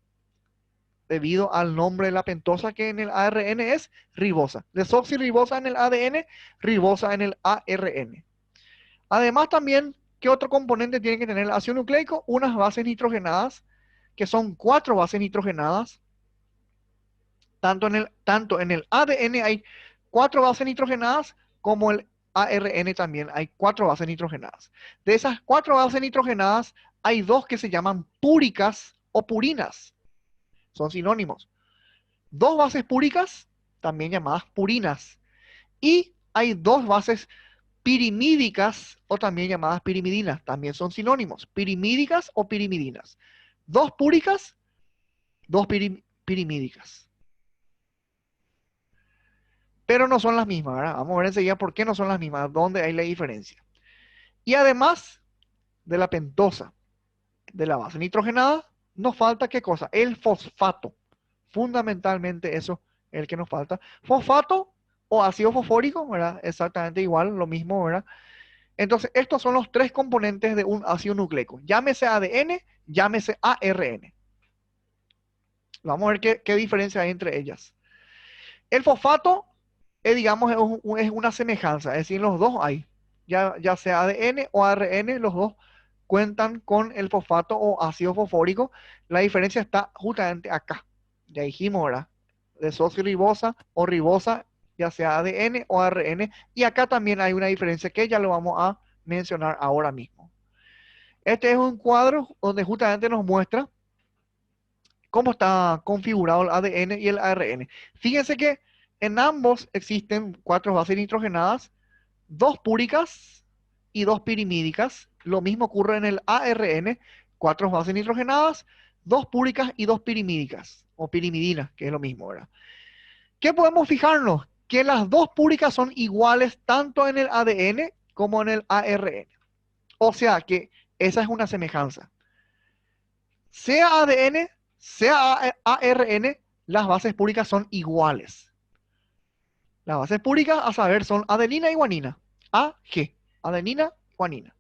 debido al nombre de la pentosa que en el ARN es ribosa. Desoxirribosa en el ADN, ribosa en el ARN. Además también, ¿qué otro componente tiene que tener el ácido nucleico? Unas bases nitrogenadas, que son 4 bases nitrogenadas. Tanto en el ADN hay 4 bases nitrogenadas, como el ARN también hay 4 bases nitrogenadas. De esas 4 bases nitrogenadas, hay 2 que se llaman púricas o purinas. Son sinónimos. 2 bases púricas, también llamadas purinas. Y hay 2 bases pirimídicas o también llamadas pirimidinas. También son sinónimos. Pirimídicas o pirimidinas. 2 púricas, 2 pirimídicas. pero no son las mismas, ¿verdad? Vamos a ver enseguida por qué no son las mismas, dónde hay la diferencia. Y además de la pentosa, de la base nitrogenada, nos falta ¿qué cosa? El fosfato. Fundamentalmente eso es el que nos falta. Fosfato o ácido fosfórico, ¿verdad? Exactamente igual, lo mismo, ¿verdad? Entonces, estos son los tres componentes de un ácido nucleico. Llámese ADN, llámese ARN. Vamos a ver qué diferencia hay entre ellas. El fosfato, digamos, es una semejanza, es decir, los dos hay. Ya sea ADN o ARN, los dos cuentan con el fosfato o ácido fosfórico. La diferencia está justamente acá. Ya dijimos, ¿verdad? Desoxirribosa o ribosa, ya sea ADN o ARN. Y acá también hay una diferencia que ya lo vamos a mencionar ahora mismo. Este es un cuadro donde justamente nos muestra cómo está configurado el ADN y el ARN. Fíjense que en ambos existen 4 bases nitrogenadas, 2 púricas y 2 pirimídicas. Lo mismo ocurre en el ARN, 4 bases nitrogenadas, 2 púricas y 2 pirimídicas, o pirimidinas, que es lo mismo, ¿verdad? ¿Qué podemos fijarnos? Que las 2 púricas son iguales tanto en el ADN como en el ARN. O sea que esa es una semejanza. Sea ADN, sea ARN, las bases púricas son iguales. Las bases púricas, a saber, son adenina y guanina. AG, adenina, guanina.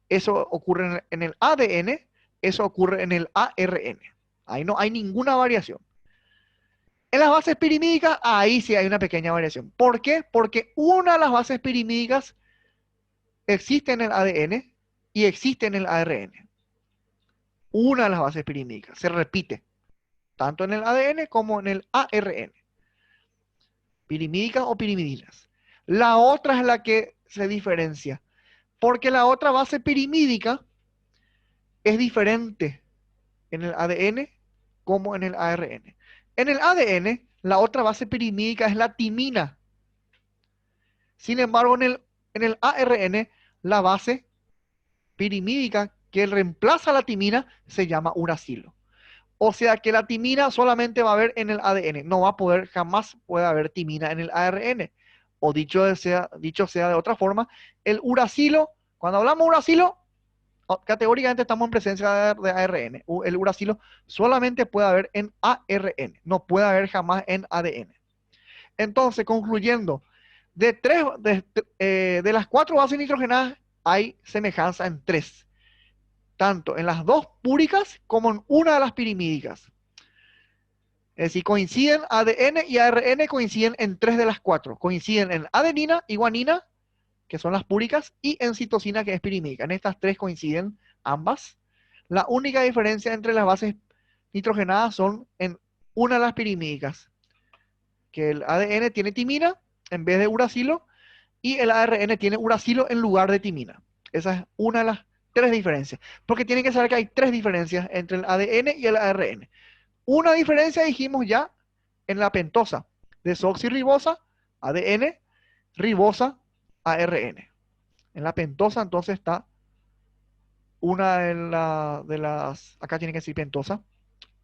Eso ocurre en el ADN, eso ocurre en el ARN. Ahí no hay ninguna variación. En las bases pirimídicas, ahí sí hay una pequeña variación. ¿Por qué? Porque una de las bases pirimídicas existe en el ADN y existe en el ARN. Una de las bases pirimídicas se repite, tanto en el ADN como en el ARN. Pirimídicas o pirimidinas. La otra es la que se diferencia, porque la otra base pirimídica es diferente en el ADN como en el ARN. En el ADN, la otra base pirimídica es la timina. Sin embargo, en el ARN, la base pirimídica que reemplaza la timina se llama uracilo. O sea que la timina solamente va a haber en el ADN, no va a poder, jamás puede haber timina en el ARN. O dicho sea de otra forma, el uracilo, cuando hablamos de uracilo, categóricamente estamos en presencia de ARN. El uracilo solamente puede haber en ARN, no puede haber jamás en ADN. Entonces, concluyendo, de las 4 bases nitrogenadas hay semejanza en 3, tanto en las 2 púricas como en una de las pirimídicas. Es decir, coinciden ADN y ARN, coinciden en 3 de las 4. Coinciden en adenina y guanina, que son las púricas, y en citosina, que es pirimídica. En estas 3 coinciden ambas. La única diferencia entre las bases nitrogenadas son en una de las pirimídicas, que el ADN tiene timina en vez de uracilo y el ARN tiene uracilo en lugar de timina. Esa es una de las 3 diferencias. Porque tienen que saber que hay 3 diferencias entre el ADN y el ARN. Una diferencia dijimos ya en la pentosa, desoxirribosa, ADN, ribosa, ARN. En la pentosa entonces está una de las, acá tiene que decir pentosa,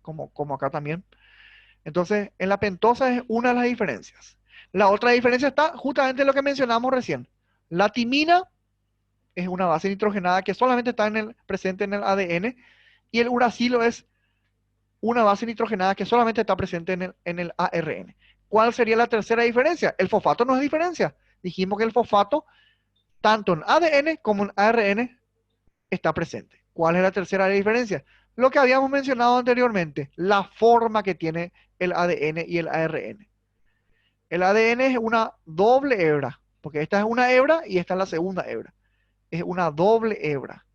como acá también. Entonces, en la pentosa es una de las diferencias. La otra diferencia está justamente en lo que mencionamos recién. La timina es una base nitrogenada que solamente está presente en el ADN y el uracilo es una base nitrogenada que solamente está presente en el ARN. ¿Cuál sería la tercera diferencia? El fosfato no es diferencia. Dijimos que el fosfato, tanto en ADN como en ARN, está presente. ¿Cuál es la tercera diferencia? Lo que habíamos mencionado anteriormente, la forma que tiene el ADN y el ARN. El ADN es una doble hebra, porque esta es una hebra y esta es la segunda hebra. Es una doble hebra.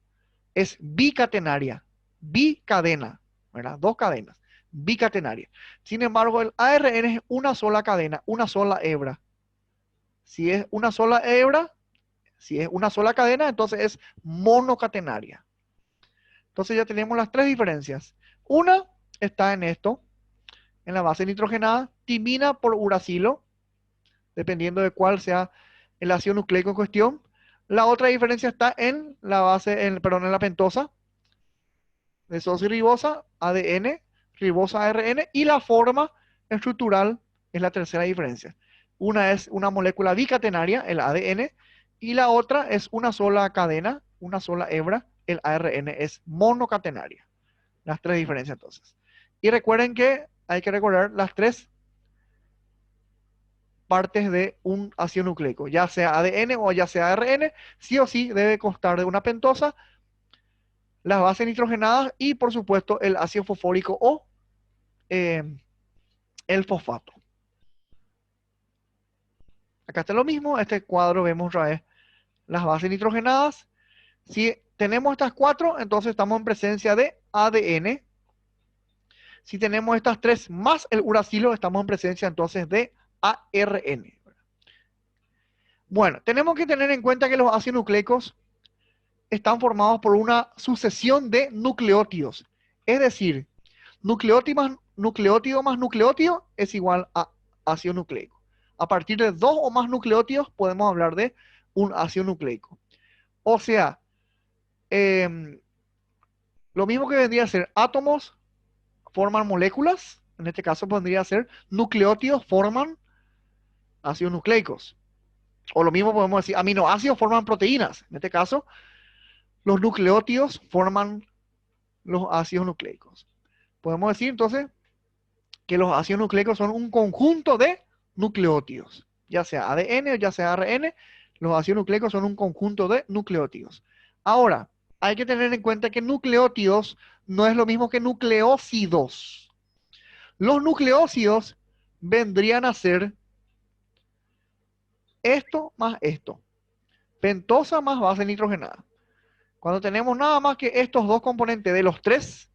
Es bicatenaria, bicadena, ¿verdad? 2 cadenas, bicatenaria. Sin embargo, el ARN es una sola cadena, una sola hebra. Si es una sola hebra, si es una sola cadena, entonces es monocatenaria. Entonces ya tenemos las 3 diferencias. Una está en esto, en la base nitrogenada, timina por uracilo, dependiendo de cuál sea el ácido nucleico en cuestión. La otra diferencia está en la en la pentosa, desoxirribosa, ADN, ribosa ARN, y la forma estructural es la tercera diferencia. Una es una molécula bicatenaria, el ADN, y la otra es una sola cadena, una sola hebra, el ARN es monocatenaria. Las tres diferencias entonces. Y recuerden que hay que recordar las tres partes de un ácido nucleico, ya sea ADN o ya sea ARN, sí o sí debe constar de una pentosa, las bases nitrogenadas y por supuesto el ácido fosfórico o eh, el fosfato. Acá está lo mismo, este cuadro vemos otra vez las bases nitrogenadas. Si tenemos estas cuatro, entonces estamos en presencia de ADN. Si tenemos estas tres más el uracilo, estamos en presencia entonces de ARN. Bueno, tenemos que tener en cuenta que los ácidos nucleicos están formados por una sucesión de nucleótidos. Es decir, nucleótido más nucleótido es igual a ácido nucleico. A partir de dos o más nucleótidos podemos hablar de un ácido nucleico. O sea, lo mismo que vendría a ser átomos forman moléculas, en este caso podría ser nucleótidos forman ácidos nucleicos. O lo mismo podemos decir, aminoácidos forman proteínas. En este caso, los nucleótidos forman los ácidos nucleicos. Podemos decir entonces que los ácidos nucleicos son un conjunto de nucleótidos, ya sea ADN o ya sea ARN, los ácidos nucleicos son un conjunto de nucleótidos. Ahora, hay que tener en cuenta que nucleótidos no es lo mismo que nucleócidos. Los nucleócidos vendrían a ser esto más esto, pentosa más base nitrogenada. Cuando tenemos nada más que estos dos componentes de los tres,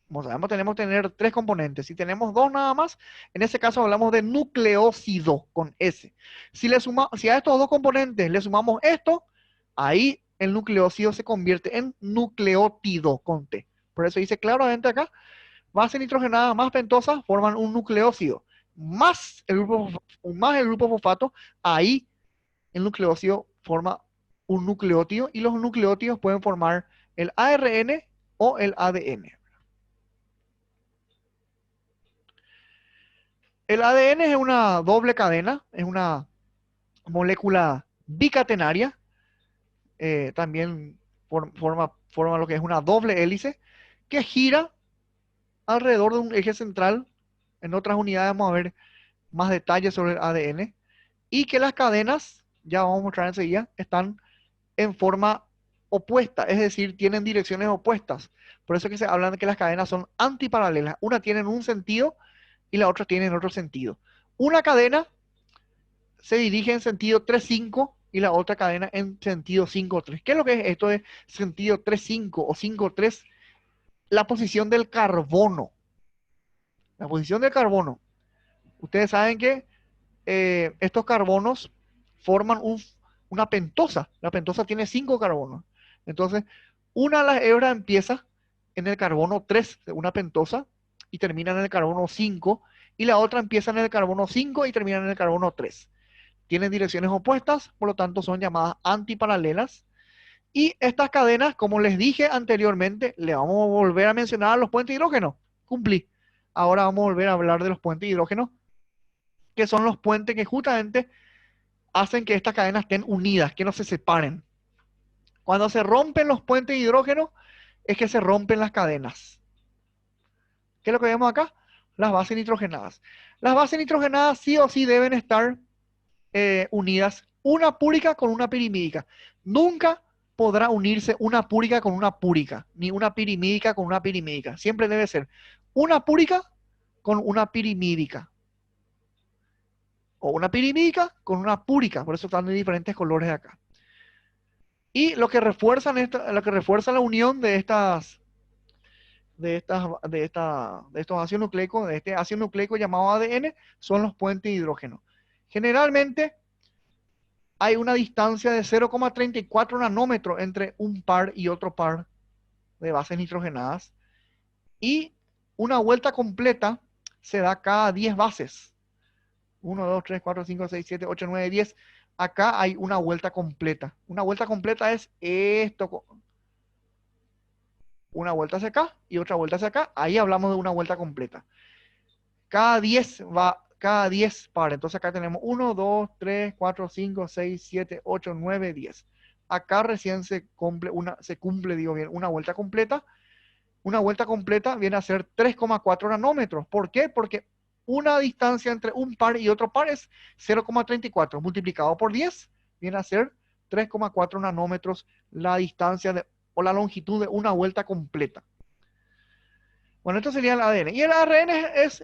como sabemos, tenemos que tener tres componentes. Si tenemos dos nada más, en ese caso hablamos de nucleócido con S. Si a estos dos componentes le sumamos esto, ahí el nucleócido se convierte en nucleótido con T. Por eso dice claramente acá, base nitrogenada más pentosa forman un nucleócido. Más el grupo fosfato, ahí el nucleócido forma un nucleótido y los nucleótidos pueden formar el ARN o el ADN. El ADN es una doble cadena, es una molécula bicatenaria, también forma lo que es una doble hélice, que gira alrededor de un eje central. En otras unidades vamos a ver más detalles sobre el ADN, y que las cadenas, ya vamos a mostrar enseguida, están en forma opuesta, es decir, tienen direcciones opuestas. Por eso que se hablan de que las cadenas son antiparalelas. Una tiene en un sentido y la otra tiene en otro sentido. Una cadena se dirige en sentido 3,5 y la otra cadena en sentido 5,3. ¿Qué es lo que es esto de sentido 3,5 o 5,3? La posición del carbono. La posición del carbono. Ustedes saben que estos carbonos forman una pentosa. La pentosa tiene 5 carbonos. Entonces, una de las hebras empieza en el carbono 3 de una pentosa y termina en el carbono 5, y la otra empieza en el carbono 5 y termina en el carbono 3. Tienen direcciones opuestas, por lo tanto son llamadas antiparalelas. Y estas cadenas, como les dije anteriormente, le vamos a volver a mencionar a los puentes de hidrógeno. Cumplí. Ahora vamos a volver a hablar de los puentes de hidrógeno, que son los puentes que justamente hacen que estas cadenas estén unidas, que no se separen. Cuando se rompen los puentes de hidrógeno, es que se rompen las cadenas. ¿Qué es lo que vemos acá? Las bases nitrogenadas. Las bases nitrogenadas sí o sí deben estar unidas, una púrica con una pirimídica. Nunca podrá unirse una púrica con una púrica, ni una pirimídica con una pirimídica. Siempre debe ser una púrica con una pirimídica. O una pirimídica con una púrica, por eso están de diferentes colores acá. Y lo que refuerza la unión de estos ácidos nucleicos, de este ácido nucleico llamado ADN, son los puentes de hidrógeno. Generalmente hay una distancia de 0,34 nanómetros entre un par y otro par de bases nitrogenadas, y una vuelta completa se da cada 10 bases. 1, 2, 3, 4, 5, 6, 7, 8, 9, 10. Acá hay una vuelta completa. Una vuelta completa es esto. Una vuelta hacia acá y otra vuelta hacia acá. Ahí hablamos de una vuelta completa. Cada cada 10 pares. Entonces acá tenemos 1, 2, 3, 4, 5, 6, 7, 8, 9, 10. Acá recién se cumple, digo bien, una vuelta completa. Una vuelta completa viene a ser 3,4 nanómetros. ¿Por qué? Porque una distancia entre un par y otro par es 0,34. Multiplicado por 10 viene a ser 3,4 nanómetros la distancia o la longitud de una vuelta completa. Bueno, esto sería el ADN. Y el ARN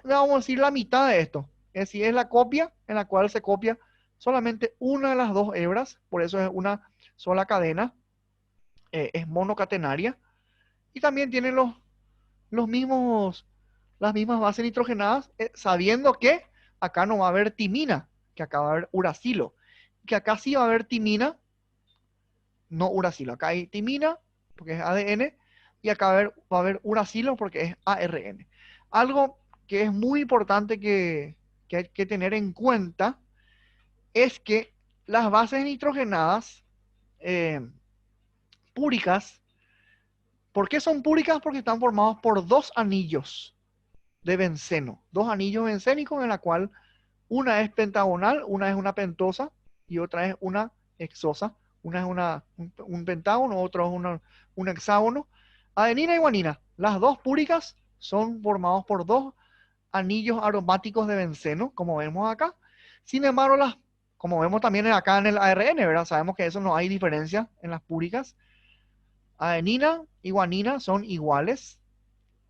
vamos a decir, la mitad de esto. Es decir, es la copia en la cual se copia solamente una de las dos hebras. Por eso es una sola cadena. Es monocatenaria. Y también tiene las mismas bases nitrogenadas, sabiendo que acá no va a haber timina, que acá va a haber uracilo. Que acá sí va a haber timina, no uracilo. Acá hay timina, porque es ADN, y acá va a haber uracilo porque es ARN. Algo que es muy importante que hay que tener en cuenta es que las bases nitrogenadas púricas, ¿por qué son púricas? Porque están formados por dos anillos de benceno, dos anillos bencénicos en la cual una es pentagonal, una es una pentosa y otra es una hexosa. Una es un pentágono, otro es un hexágono. Adenina y guanina, las dos púricas son formados por dos anillos aromáticos de benceno, como vemos acá. Sin embargo, como vemos también acá en el ARN, ¿verdad? Sabemos que eso no hay diferencia en las púricas. Adenina y guanina son iguales,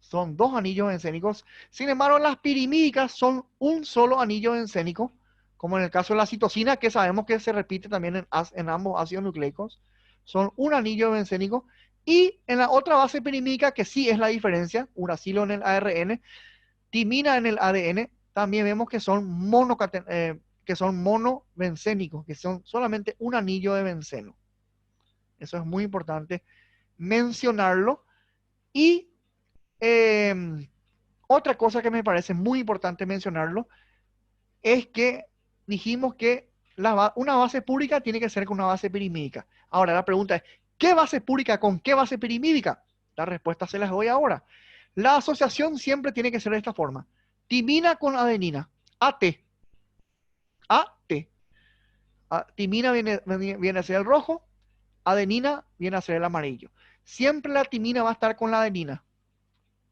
son dos anillos bencénicos. Sin embargo, las pirimídicas son un solo anillo bencénico, como en el caso de la citosina, que sabemos que se repite también en ambos ácidos nucleicos. Son un anillo bencénico. Y en la otra base pirimídica, que sí es la diferencia, uracilo en el ARN, timina en el ADN, también vemos que son monobencénicos, que son solamente un anillo de benceno. Eso es muy importante mencionarlo. Y otra cosa que me parece muy importante mencionarlo es que dijimos que una base púrica tiene que ser con una base pirimídica. Ahora la pregunta es, ¿qué base púrica con qué base pirimídica? La respuesta se las doy ahora. La asociación siempre tiene que ser de esta forma. Timina con adenina. AT. AT. Timina viene a ser el rojo, adenina viene a ser el amarillo. Siempre la timina va a estar con la adenina.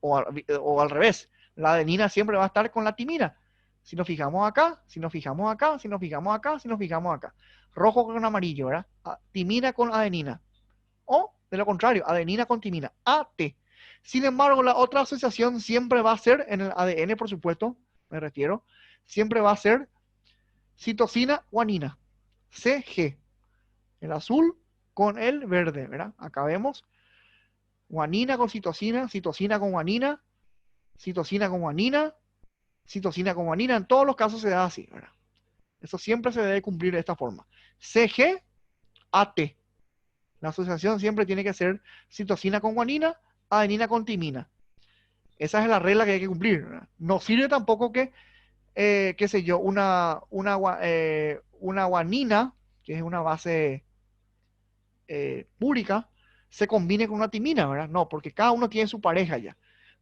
O al revés, la adenina siempre va a estar con la timina. Si nos fijamos acá, si nos fijamos acá, si nos fijamos acá, si nos fijamos acá. Rojo con amarillo, ¿verdad? Timina con adenina. O, de lo contrario, adenina con timina. AT. Sin embargo, la otra asociación siempre va a ser, en el ADN, por supuesto, me refiero, siempre va a ser citosina guanina. CG. El azul con el verde, ¿verdad? Acá vemos guanina con citosina, citosina con guanina, citosina con guanina, citosina con guanina. En todos los casos se da así, ¿verdad? Eso siempre se debe cumplir de esta forma. CG, AT. La asociación siempre tiene que ser citosina con guanina, adenina con timina. Esa es la regla que hay que cumplir, ¿verdad? No sirve tampoco que, qué sé yo, una guanina, que es una base púrica, se combine con una timina, ¿verdad? No, porque cada uno tiene su pareja ya.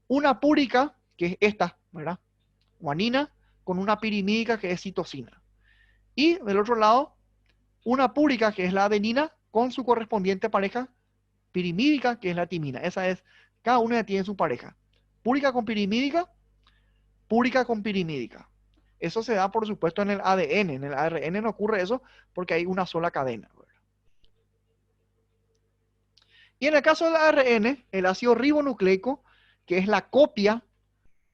Una púrica, que es esta, ¿verdad? Guanina, con una pirimídica, que es citosina. Y del otro lado, una púrica, que es la adenina, con su correspondiente pareja pirimídica, que es la timina. Esa es, cada una tiene su pareja. Púrica con pirimídica, púrica con pirimídica. Eso se da, por supuesto, en el ADN. En el ARN no ocurre eso porque hay una sola cadena. Y en el caso del ARN, el ácido ribonucleico, que es la copia,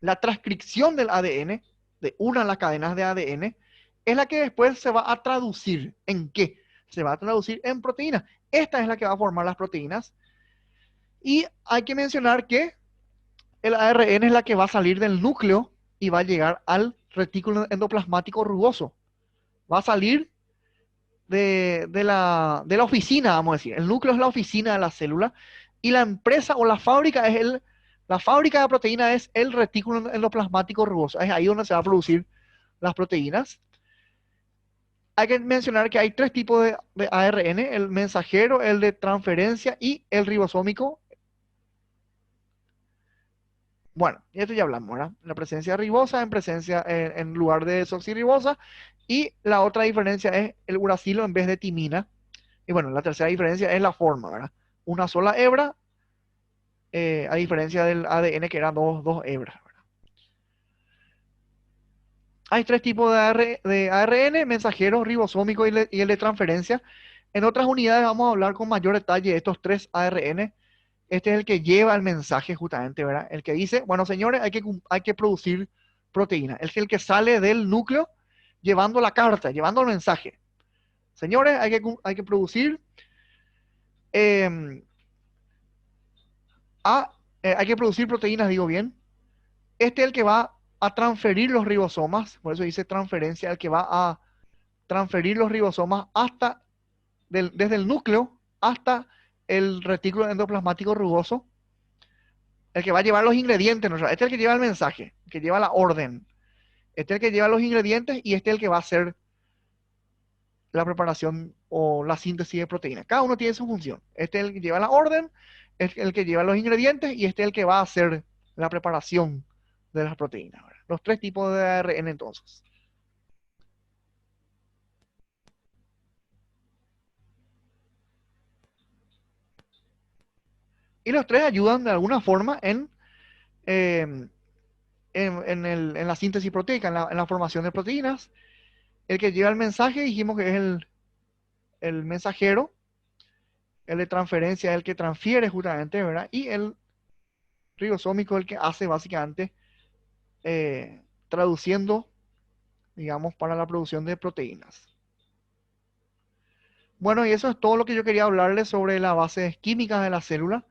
la transcripción del ADN, de una de las cadenas de ADN, es la que después se va a traducir. ¿En qué? Se va a traducir en proteínas. Esta es la que va a formar las proteínas. Y hay que mencionar que el ARN es la que va a salir del núcleo y va a llegar al retículo endoplasmático rugoso. Va a salir de la oficina, vamos a decir. El núcleo es la oficina de la célula y la empresa o la fábrica la fábrica de proteína es el retículo endoplasmático rugoso. Es ahí donde se va a producir las proteínas. Hay que mencionar que hay tres tipos de ARN, el mensajero, el de transferencia y el ribosómico. Bueno, y esto ya hablamos, ¿verdad? La presencia de ribosa en lugar de desoxirribosa. Y la otra diferencia es el uracilo en vez de timina. Y bueno, la tercera diferencia es la forma, ¿verdad? Una sola hebra, a diferencia del ADN que eran dos hebras, ¿verdad? Hay tres tipos de ARN, mensajero, ribosómico y el de transferencia. En otras unidades vamos a hablar con mayor detalle de estos tres ARN. Este es el que lleva el mensaje justamente, ¿verdad? El que dice, bueno, señores, hay que producir proteína. Es el que sale del núcleo llevando la carta, llevando el mensaje. Señores, hay que producir eh, a, hay que producir proteínas, digo bien. Este es el que va a transferir los ribosomas, por eso dice transferencia, el que va a transferir los ribosomas desde el núcleo hasta el retículo endoplasmático rugoso, el que va a llevar los ingredientes, ¿no? Este es el que lleva el mensaje, el que lleva la orden. Este es el que lleva los ingredientes y este es el que va a hacer la preparación o la síntesis de proteínas. Cada uno tiene su función. Este es el que lleva la orden, es el que lleva los ingredientes y este es el que va a hacer la preparación de las proteínas, ¿verdad? Los tres tipos de ARN entonces. Y los tres ayudan de alguna forma eh, en la síntesis proteica, en la formación de proteínas. El que lleva el mensaje dijimos que es el mensajero, el de transferencia es el que transfiere justamente, ¿verdad? Y el ribosómico es el que hace básicamente traduciendo, digamos, para la producción de proteínas. Bueno, y eso es todo lo que yo quería hablarles sobre las bases químicas de la célula.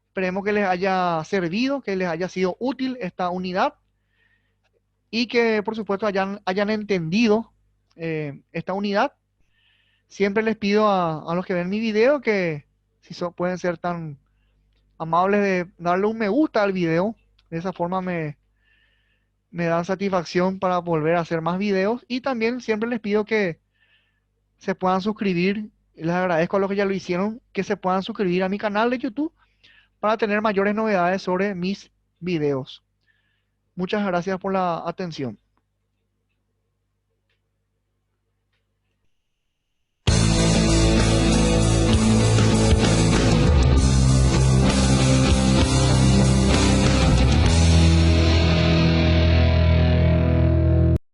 Esperemos que les haya servido, que les haya sido útil esta unidad y que, por supuesto, hayan entendido esta unidad. Siempre les pido a los que ven mi video que si pueden ser tan amables de darle un me gusta al video. De esa forma me dan satisfacción para volver a hacer más videos. Y también siempre les pido que se puedan suscribir. Les agradezco a los que ya lo hicieron, que se puedan suscribir a mi canal de YouTube para tener mayores novedades sobre mis videos. Muchas gracias por la atención.